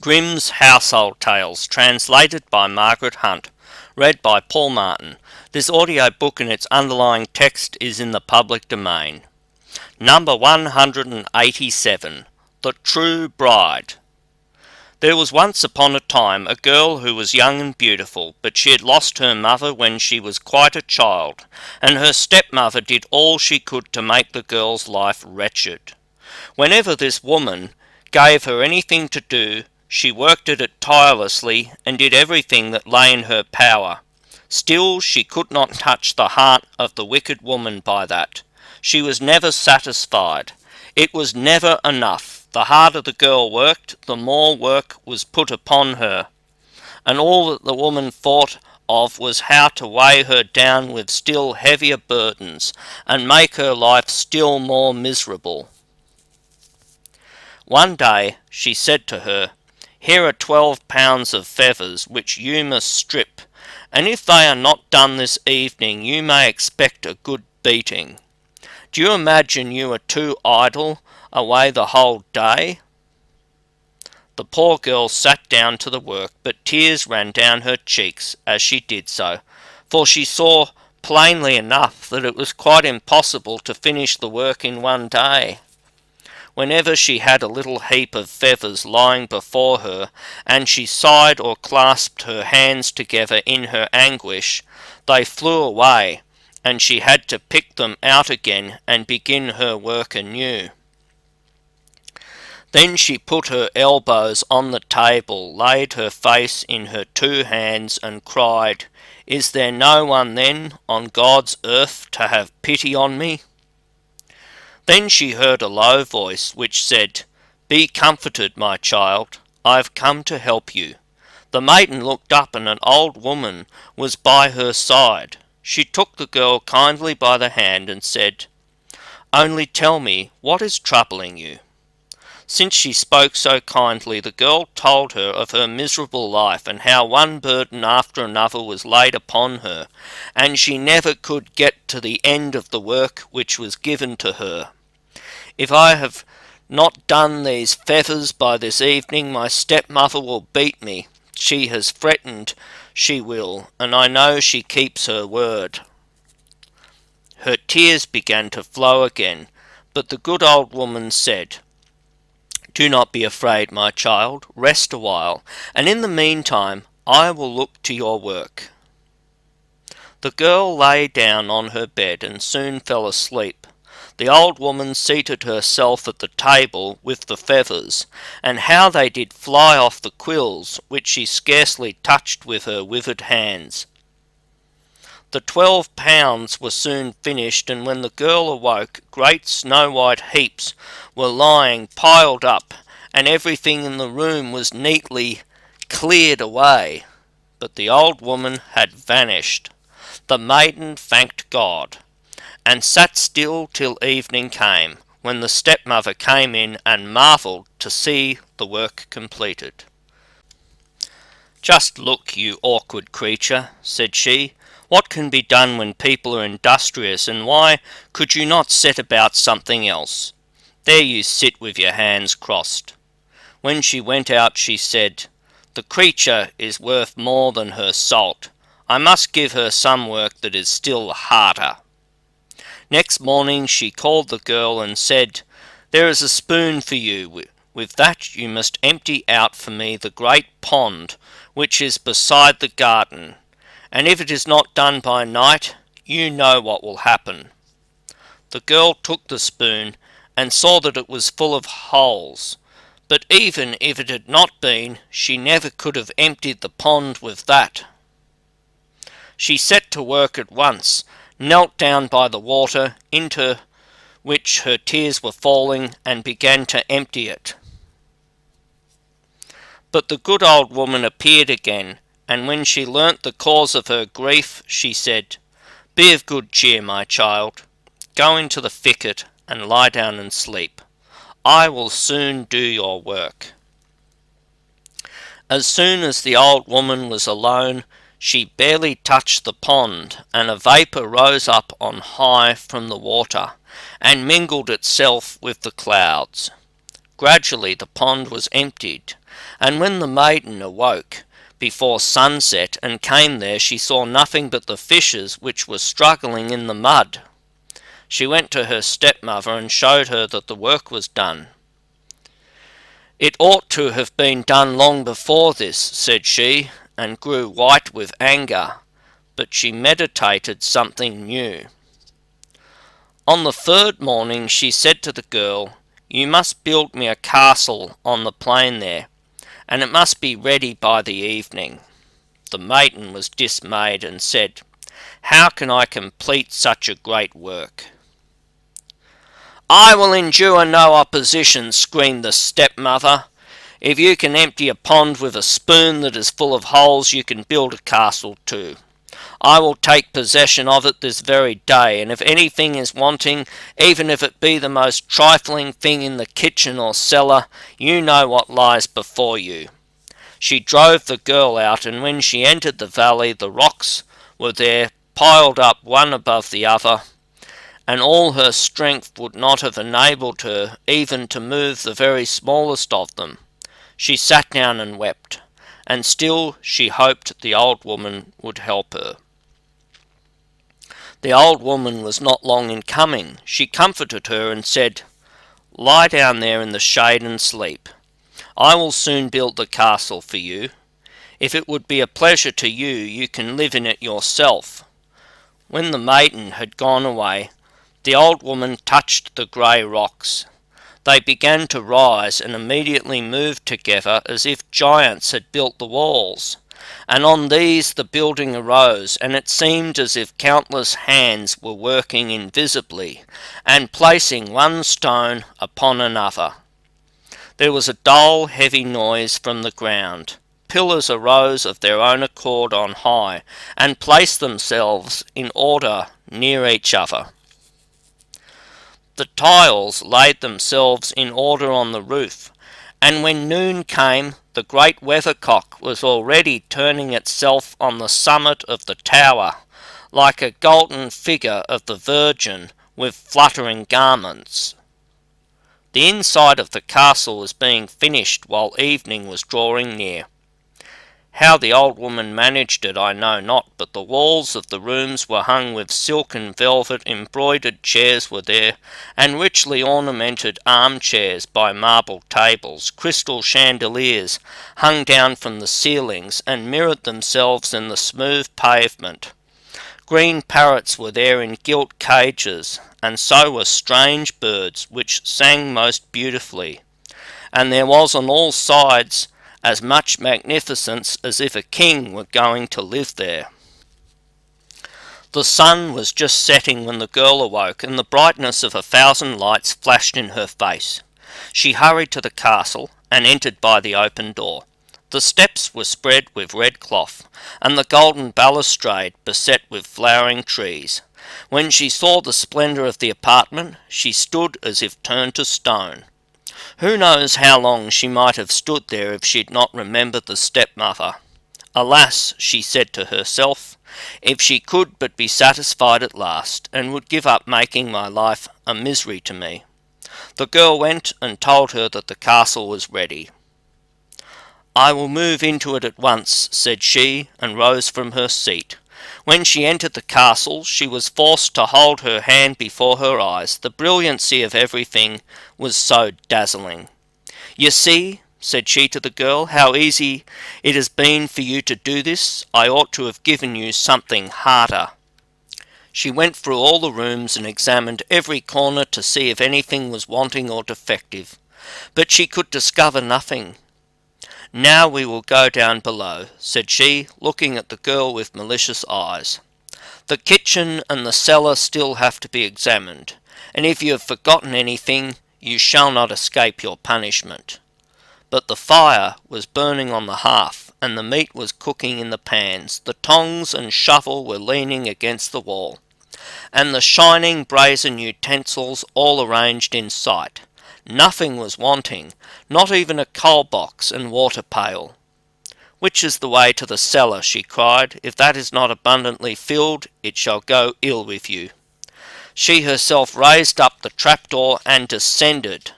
Grimm's Household Tales, translated by Margaret Hunt, read by Paul Martin. This audio book and its underlying text is in the public domain. Number 187. The True Bride. There was once upon a time a girl who was young and beautiful, but she had lost her mother when she was quite a child, and her stepmother did all she could to make the girl's life wretched. Whenever this woman gave her anything to do, she worked at it tirelessly and did everything that lay in her power. Still she could not touch the heart of the wicked woman by that. She was never satisfied. It was never enough. The harder the girl worked, the more work was put upon her, and all that the woman thought of was how to weigh her down with still heavier burdens, and make her life still more miserable. One day she said to her, "Here are 12 pounds of feathers which you must strip, and if they are not done this evening you may expect a good beating. Do you imagine you are too idle, away the whole day?" The poor girl sat down to the work, but tears ran down her cheeks as she did so, for she saw plainly enough that it was quite impossible to finish the work in one day. Whenever she had a little heap of feathers lying before her, and she sighed or clasped her hands together in her anguish, they flew away, and she had to pick them out again and begin her work anew. Then she put her elbows on the table, laid her face in her two hands, and cried, "Is there no one then on God's earth to have pity on me?" Then she heard a low voice which said, "Be comforted, my child, I have come to help you." The maiden looked up, and an old woman was by her side. She took the girl kindly by the hand and said, "Only tell me, what is troubling you?" Since she spoke so kindly, the girl told her of her miserable life, and how one burden after another was laid upon her, and she never could get to the end of the work which was given to her. "If I have not done these feathers by this evening, my stepmother will beat me. She has threatened she will, and I know she keeps her word." Her tears began to flow again, but the good old woman said, "Do not be afraid, my child. Rest a while, and in the meantime I will look to your work." The girl lay down on her bed and soon fell asleep. The old woman seated herself at the table with the feathers, and how they did fly off the quills, which she scarcely touched with her withered hands. The 12 pounds were soon finished, and when the girl awoke, great snow-white heaps were lying piled up, and everything in the room was neatly cleared away. But the old woman had vanished. The maiden thanked God, and sat still till evening came, when the stepmother came in and marvelled to see the work completed. "Just look, you awkward creature," said she, "what can be done when people are industrious, and why could you not set about something else? There you sit with your hands crossed." When she went out she said, "The creature is worth more than her salt. I must give her some work that is still harder." Next morning she called the girl and said, "There is a spoon for you. With that you must empty out for me the great pond which is beside the garden, and if it is not done by night, you know what will happen." The girl took the spoon and saw that it was full of holes, but even if it had not been, she never could have emptied the pond with that. She set to work at once, knelt down by the water, into which her tears were falling, and began to empty it. But the good old woman appeared again, and when she learnt the cause of her grief, she said, "Be of good cheer, my child. Go into the thicket and lie down and sleep. I will soon do your work." As soon as the old woman was alone, she barely touched the pond, and a vapour rose up on high from the water, and mingled itself with the clouds. Gradually the pond was emptied, and when the maiden awoke before sunset and came there, she saw nothing but the fishes which were struggling in the mud. She went to her stepmother and showed her that the work was done. "It ought to have been done long before this," said she, and grew white with anger, but she meditated something new. On the third morning she said to the girl, "You must build me a castle on the plain there, and it must be ready by the evening." The maiden was dismayed and said, "How can I complete such a great work?" "I will endure no opposition," screamed the stepmother. "If you can empty a pond with a spoon that is full of holes, you can build a castle too. I will take possession of it this very day, and if anything is wanting, even if it be the most trifling thing in the kitchen or cellar, you know what lies before you." She drove the girl out, and when she entered the valley, the rocks were there, piled up one above the other, and all her strength would not have enabled her even to move the very smallest of them. She sat down and wept, and still she hoped the old woman would help her. The old woman was not long in coming. She comforted her and said, "Lie down there in the shade and sleep. I will soon build the castle for you. If it would be a pleasure to you, you can live in it yourself." When the maiden had gone away, the old woman touched the grey rocks. They began to rise and immediately moved together as if giants had built the walls, and on these the building arose, and it seemed as if countless hands were working invisibly and placing one stone upon another. There was a dull, heavy noise from the ground. Pillars arose of their own accord on high, and placed themselves in order near each other. The tiles laid themselves in order on the roof, and when noon came, the great weathercock was already turning itself on the summit of the tower, like a golden figure of the Virgin with fluttering garments. The inside of the castle was being finished while evening was drawing near. How the old woman managed it I know not, but the walls of the rooms were hung with silk and velvet, embroidered chairs were there, and richly ornamented armchairs by marble tables. Crystal chandeliers hung down from the ceilings and mirrored themselves in the smooth pavement. Green parrots were there in gilt cages, and so were strange birds which sang most beautifully, and there was on all sides as much magnificence as if a king were going to live there. The sun was just setting when the girl awoke, and the brightness of 1,000 lights flashed in her face. She hurried to the castle and entered by the open door. The steps were spread with red cloth, and the golden balustrade beset with flowering trees. When she saw the splendour of the apartment, she stood as if turned to stone. Who knows how long she might have stood there if she had not remembered the stepmother. Alas, she said to herself, if she could but be satisfied at last, and would give up making my life a misery to me. The girl went and told her that the castle was ready. "I will move into it at once," said she, and rose from her seat. When she entered the castle, she was forced to hold her hand before her eyes. The brilliancy of everything was so dazzling. "You see," said she to the girl, "how easy it has been for you to do this. I ought to have given you something harder." She went through all the rooms and examined every corner to see if anything was wanting or defective, but she could discover nothing. "Now we will go down below," said she, looking at the girl with malicious eyes. "The kitchen and the cellar still have to be examined, and if you have forgotten anything, you shall not escape your punishment." But the fire was burning on the hearth, and the meat was cooking in the pans. The tongs and shovel were leaning against the wall, and the shining brazen utensils all arranged in sight. Nothing was wanting, not even a coal box and water pail. "Which is the way to the cellar?" she cried. "If that is not abundantly filled, it shall go ill with you." She herself raised up the trapdoor and descended,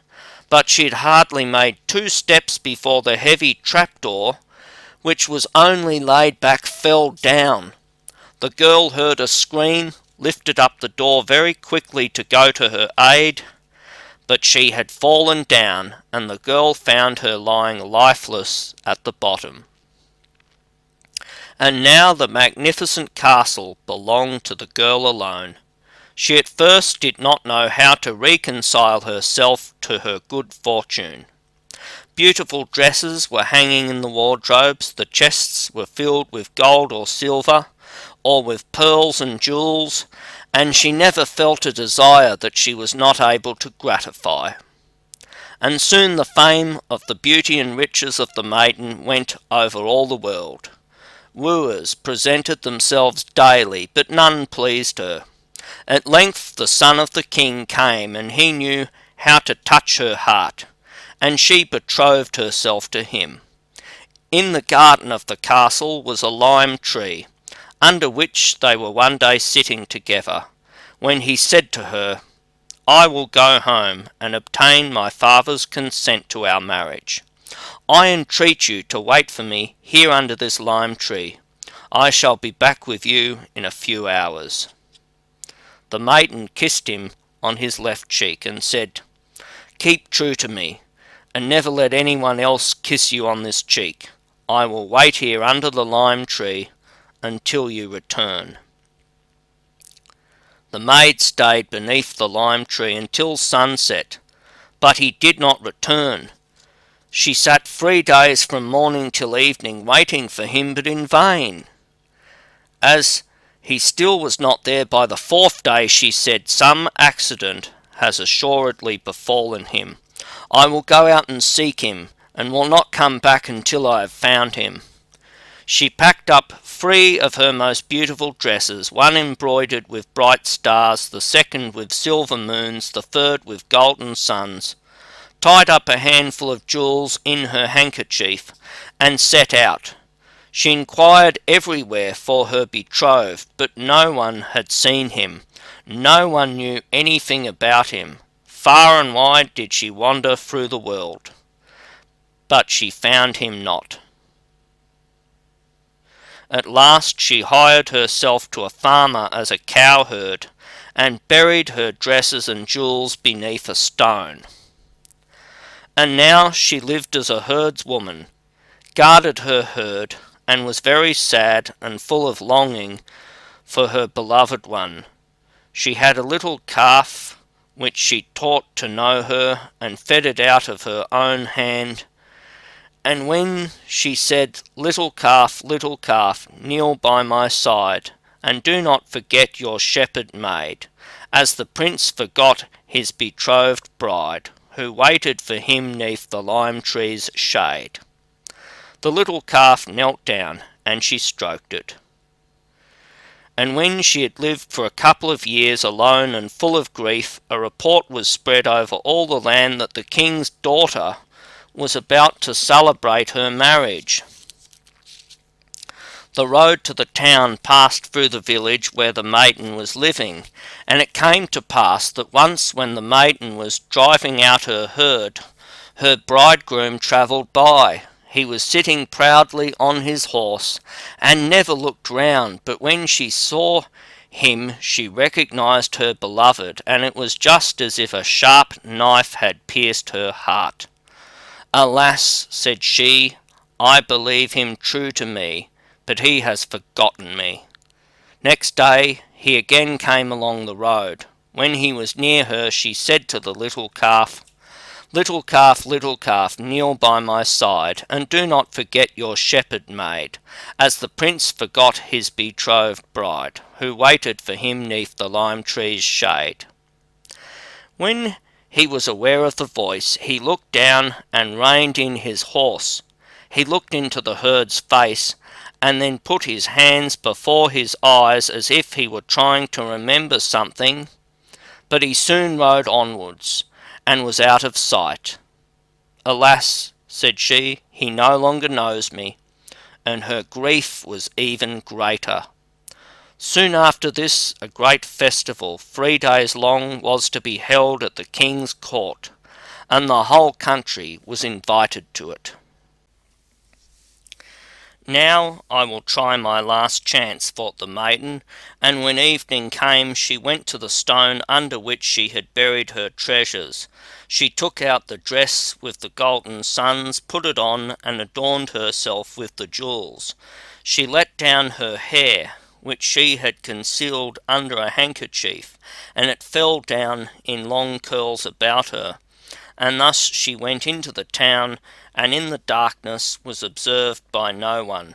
but she had hardly made 2 steps before the heavy trapdoor, which was only laid back, fell down. The girl heard a scream, lifted up the door very quickly to go to her aid, but she had fallen down, and the girl found her lying lifeless at the bottom. And now the magnificent castle belonged to the girl alone. She at first did not know how to reconcile herself to her good fortune. Beautiful dresses were hanging in the wardrobes, the chests were filled with gold or silver, or with pearls and jewels, and she never felt a desire that she was not able to gratify. And soon the fame of the beauty and riches of the maiden went over all the world. Wooers presented themselves daily, but none pleased her. At length the son of the king came, and he knew how to touch her heart, and she betrothed herself to him. In the garden of the castle was a lime tree, under which they were one day sitting together, when he said to her, "I will go home and obtain my father's consent to our marriage. I entreat you to wait for me here under this lime tree. I shall be back with you in a few hours." The maiden kissed him on his left cheek and said, "Keep true to me, and never let anyone else kiss you on this cheek. I will wait here under the lime tree until you return." The maid stayed beneath the lime tree until sunset, but he did not return. She sat 3 days from morning till evening, waiting for him, but in vain. As he still was not there by the 4th day, she said, "Some accident has assuredly befallen him. I will go out and seek him, and will not come back until I have found him." She packed up 3 of her most beautiful dresses, one embroidered with bright stars, the second with silver moons, the third with golden suns, tied up a handful of jewels in her handkerchief, and set out. She inquired everywhere for her betrothed, but no one had seen him. No one knew anything about him. Far and wide did she wander through the world, but she found him not. At last she hired herself to a farmer as a cowherd, and buried her dresses and jewels beneath a stone. And now she lived as a herdswoman, guarded her herd, and was very sad and full of longing for her beloved one. She had a little calf, which she taught to know her, and fed it out of her own hand. And when she said, little calf, kneel by my side, and do not forget your shepherd maid," as the prince forgot his betrothed bride, who waited for him neath the lime tree's shade. The little calf knelt down, and she stroked it. And when she had lived for a couple of years alone and full of grief, a report was spread over all the land that the king's daughter was about to celebrate her marriage. The road to the town passed through the village where the maiden was living, and it came to pass that once when the maiden was driving out her herd, her bridegroom travelled by. He was sitting proudly on his horse, and never looked round, but when she saw him she recognised her beloved, and it was just as if a sharp knife had pierced her heart. "Alas," said she, "I believe him true to me, but he has forgotten me." Next day he again came along the road. When he was near her, she said to the little calf, little calf, kneel by my side, and do not forget your shepherd maid," as the prince forgot his betrothed bride, who waited for him neath the lime tree's shade. When he was aware of the voice, he looked down and reined in his horse. He looked into the herd's face, and then put his hands before his eyes as if he were trying to remember something, but he soon rode onwards, and was out of sight. "Alas," said she, "he no longer knows me," and her grief was even greater. Soon after this a great festival, 3 days long, was to be held at the king's court. and the whole country was invited to it. "Now I will try my last chance," thought the maiden, and when evening came she went to the stone under which she had buried her treasures. She took out the dress with the golden suns, put it on, and adorned herself with the jewels. She let down her hair, which she had concealed under a handkerchief, and it fell down in long curls about her. And thus she went into the town, and in the darkness was observed by no one.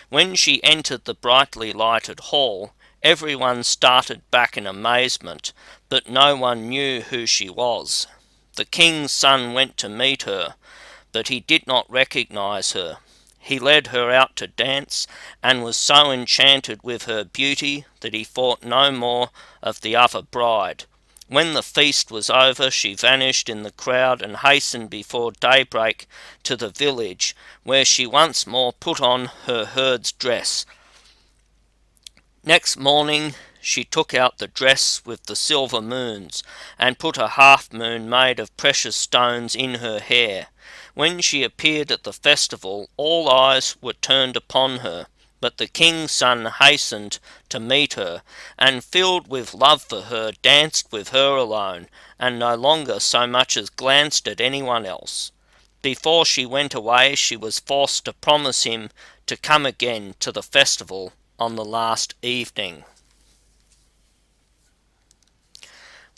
When she entered the brightly lighted hall, everyone started back in amazement, but no one knew who she was. The king's son went to meet her, but he did not recognize her. He led her out to dance, and was so enchanted with her beauty that he thought no more of the other bride. When the feast was over, she vanished in the crowd and hastened before daybreak to the village, where she once more put on her herd's dress. Next morning she took out the dress with the silver moons, and put a half-moon made of precious stones in her hair. When she appeared at the festival, all eyes were turned upon her, but the king's son hastened to meet her, and filled with love for her, danced with her alone, and no longer so much as glanced at anyone else. Before she went away, she was forced to promise him to come again to the festival on the last evening.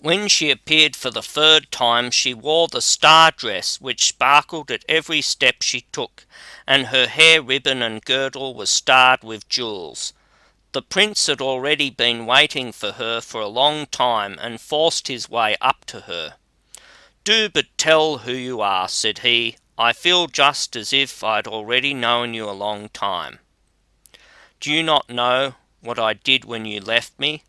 When she appeared for the third time, she wore the star dress, which sparkled at every step she took, and her hair ribbon and girdle was starred with jewels. The prince had already been waiting for her for a long time, and forced his way up to her. "Do but tell who you are," said he. "I feel just as if I had already known you a long time." "Do you not know what I did when you left me?"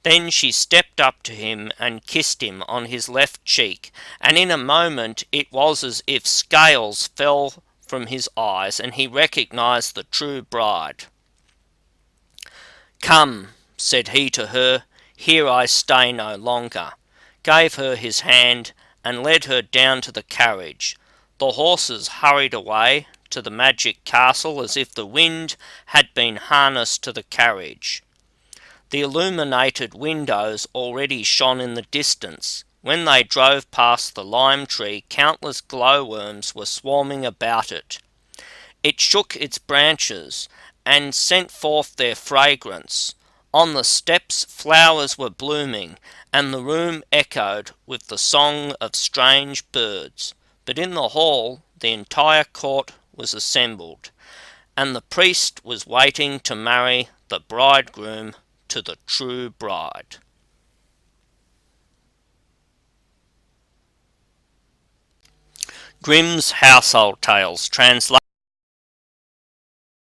Then she stepped up to him and kissed him on his left cheek, and in a moment it was as if scales fell from his eyes, and he recognized the true bride. "Come," said he to her, "here I stay no longer," gave her his hand, and led her down to the carriage. The horses hurried away to the magic castle as if the wind had been harnessed to the carriage. The illuminated windows already shone in the distance. When they drove past the lime tree, countless glowworms were swarming about it. It shook its branches and sent forth their fragrance. On the steps flowers were blooming, and the room echoed with the song of strange birds. But in the hall the entire court was assembled, and the priest was waiting to marry the bridegroom to the true bride. Grimm's Household Tales, translated